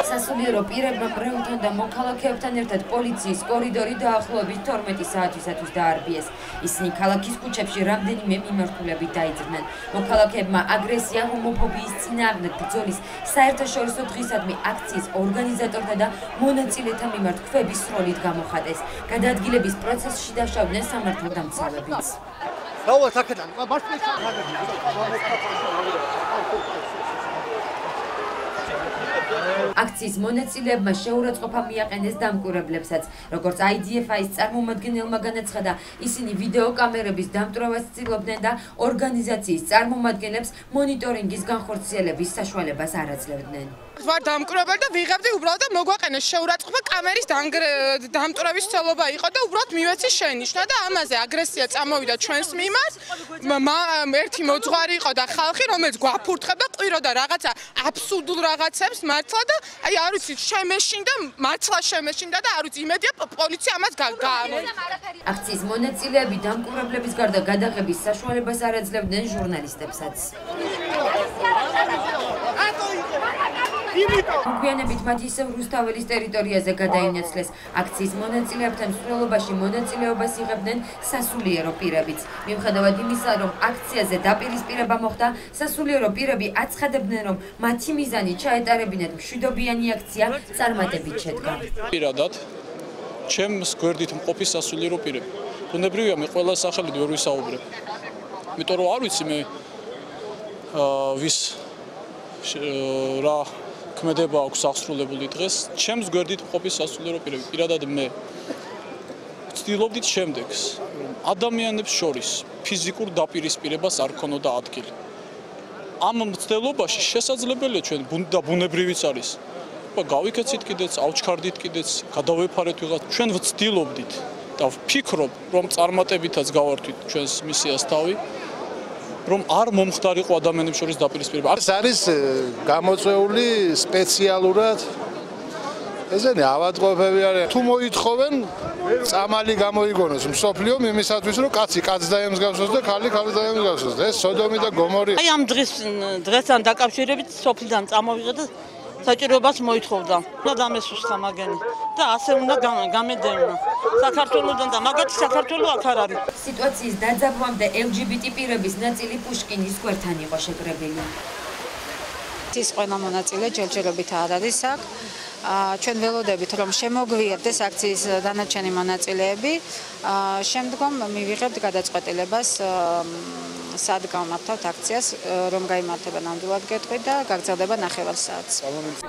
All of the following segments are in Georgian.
სასულიერო პირებმა მრევლთან და მოქალაქეებთან ერთად პოლიციის კორიდორი დაახლოებით 12 საათისათვის დაარბიეს. ისინი ქალაქის ქუჩებში რამდენიმე მიმართულებით დაიძრნენ. მოქალაქეებმა აგრესია ჰომოფობიის წინააღმდეგ ბრძოლის საერთაშორისო დღისადმი აქციის ორგანიზატორთა და მონაწილეთა მიმართ ქვების სროლით გამოხატეს. გადაადგილების პროცესში დაშავდნენ სამართალდამცავებიც. აქციის მონაწილეებმა შეურაცხყოფა მიაყენეს დამკვირვებლებსაც, როგორც IDF-ის წარმომადგენელმა განაცხადა, ისინი ვიდეოკამერების დამტვრევას ცდილობდნენ და ორგანიზაციის წარმომადგენლებს მონიტორინგის განხორციელების საშუალებას არ აძლევდნენ. ვარ დამკვირვებელი და ვიღებდი უბრალოდ და მოგვაყენეს შეურაცხყოფა კამერის დამტვრევის ცელობა იყო და უბრალოდ მივეცი შენიშნა და ამაზე აგრესია წამოვიდა ჩვენს მიმართ. ერთი მოძღვარი იყო და ხალხი, რომელიც გვაფურთხებდა, ყვიროდა რაღაცა აბსურდულ რაღაცებს მართლა და აი არ ვიცი, შემეშინდა, მართლა შემეშინდა და არ ვიცი, იმედია პოლიცია ამას გაამოიღო. აქციის მონაწილეები დამკვირვებლების გარდა გადაღების საშუალებას არ აძლევდნენ ჟურნალისტებსაც. მოგვიანებით მათ ისევ რუსთაველის ტერიტორიაზე გადაინაცვლეს. აქციის მონაწილეებთან მსვლელობაში მონაწილეობას იღებდნენ სასულიერო პირებიც. მიუხედავად იმისა, რომ აქციაზე დაპირისპირება მოხდა, სასულიერო პირები აცხადებდნენ, რომ მათი მიზანი ჩაეტარებინათ მშვიდობიანი აქცია წარმატებით შედგა. პირადად, ჩემს გვერდით მყოფი სასულიერო პირები. ბუნებრივია, მე ყველა სახელით ვერ ვისაუბრებ. იმიტომ რომ არ ვიცი მე ვის რა ქმედება აქვს აღსრულებული დღეს, ჩემს გვერდით მყოფი სასულიერო პირები, პირადად მე ვცდილობდით შემდეგს, რომ ადამიანებს შორის ფიზიკურ დაპირისპირებას არ ქონოდა ადგილი. ამ მცდელობაში შესაძლებელია ჩვენ და ბუნებრივიც არის. გავიქეცით კიდეც, ავჩქარდით კიდეც, გადავეფარეთ ვიღაც. ჩვენ ვცდილობდით და ვფიქრობ, რომ წარმატებითაც გავართვით ჩვენს მისიას თავი. რომ არ მომხდარიყო ადამიანებს შორის დაპირისპირება. ეს არის გამოწვეული სპეციალურად ესენი ავადმყოფები არიან. თუ მოითხოვენ, წამალი გამოიგონოს მსოფლიომ იმისათვის, რომ კაცი კაცს დაემსგავსოს და ქალი ქალს დაემსგავსოს. ეს სოდომი და გომორი. აი ამ დღესთან დაკავშირებით სოფლიდან წამოვიღე და საჭიროებას მოითხოვდა. და დამესუსტა მაგენი. და ასე უნდა გამედევნა. საქართველოსთან და მაგათი საქართველოს აქ არ არის. სიტუაციის დაძაბვამდე LGBT პირების ნაწილი პუშკინის სკვერთან იყო შეკრებილი. ის ყველა მონაწილე ჯერჯერობით არ არის აქ. ჩვენ ველოდებით, რომ შემოგვიერთდეს აქციის დანარჩენი მონაწილეები. შემდგომ მივიღებთ გადაწყვეტილებას სად გამართავთ აქციას, რომ გაიმართება ნამდვილად გეტყვით და გაგრძელდება 9 საათს.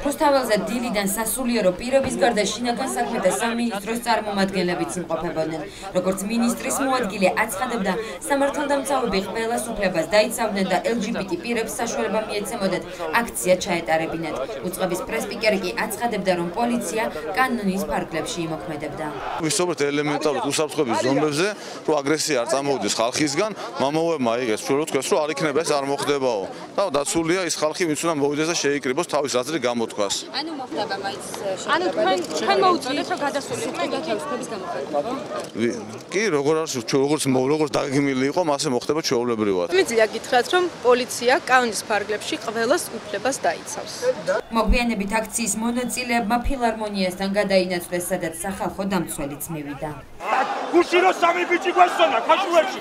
რუსთაველზე დილიდან სასულიერო პირების გარდა შინაგან საქმეთა სამინისტროს წარმომადგენლებიც იმყოფებოდნენ. როგორც მინისტრის მოადგილე აცხადებდა, სამართალდამცავები ყველას უფლებას დაიცავდნენ და LGBT პირებს საშუალება მიეცემოდათ აქცია ჩაეტარებინათ. უწყების პრესპიკერი კი აცხადებდა, რომ პოლიცია კანონის ფარგლებში იმოქმედებდა. ვისაუბრეთ ელემენტარულ უსაფრთხოების ზომბებზე, რომ აგრესია არ წამოვიდეს ხალხისგან, მამაოებმა აიღეს რომ თქვეს, რომ არ იქნება ეს არ მოხდებაო. და დაცულია ის ხალხი, ვინც უნდა მოვიდეს და შეიკრიბოს თავის აზრი გამოთქვას. ანუ მოხდება მაინც თქვენ მოუწოდეთ, რომ გადასულიყო თავისუფლების გამოხატვა. კი, როგორც დაგეგმილი იყო, მასე მოხდება ჩვეულებრივად. მიძლია გითხრათ, რომ პოლიცია კანონის ფარგლებში ყველას უფლებას დაიცავს. მოგვიანებით აქციის მონაწილეებმა ფილარმონიასთან გადაინაცვლეს, სადაც სახალხო დამცველიც მივიდა. გუში რო სამი ბიჭი გვესწონა ქაჭუებში